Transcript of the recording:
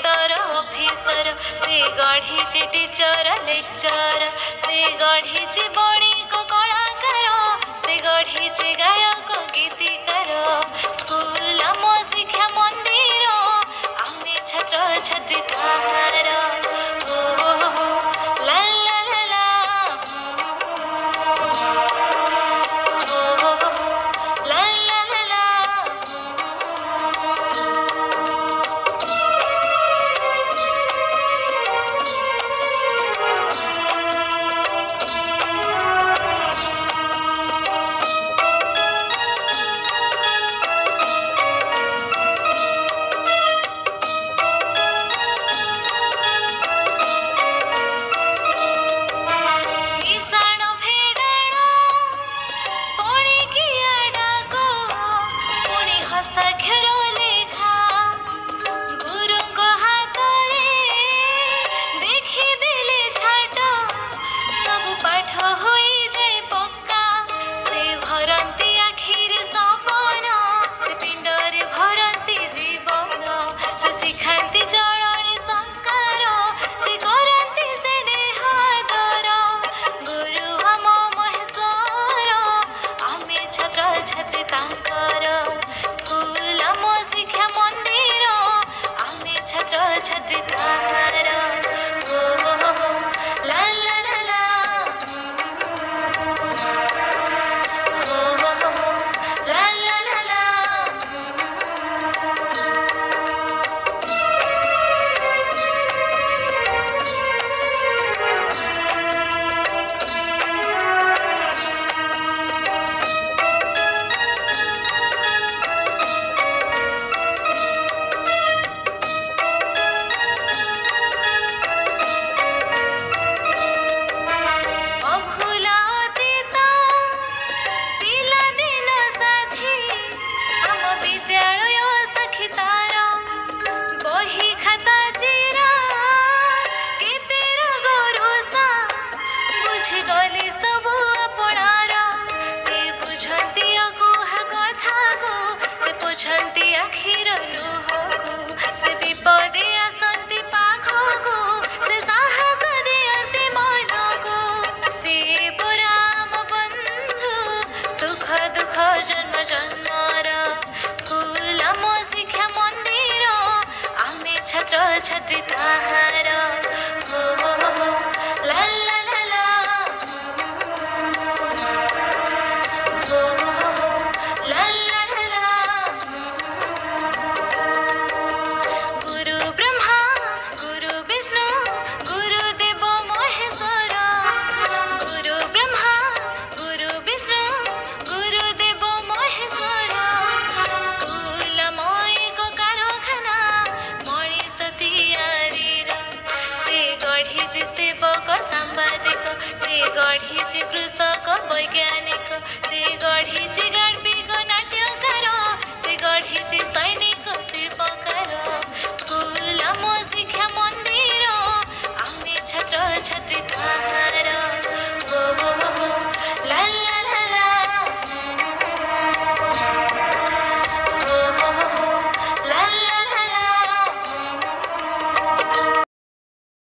doctor officer से गढ़ी teacher lecture से गढ़ी बणिक कलाकार से गढ़ी गायक गीतिकार स्कूल आम शिक्षा मंदिर आमे छात्र छात्री ताहार ला ला ला ला ला ला ला ला आखिर लुहकु से विपदे आसंती पाखकु से साहस दियंती मनकु से पुराम बंधु सुख दुख जन्म जन्मर स्कूल आम शिक्षा मंदिर आमे छात्र छात्री ताहार ला ला ला ला ला ला सांबादिक से गढ़ी कृषक वैज्ञानिक से गढ़ी गार्बिक नाट्यकार से गढ़ी सैनिक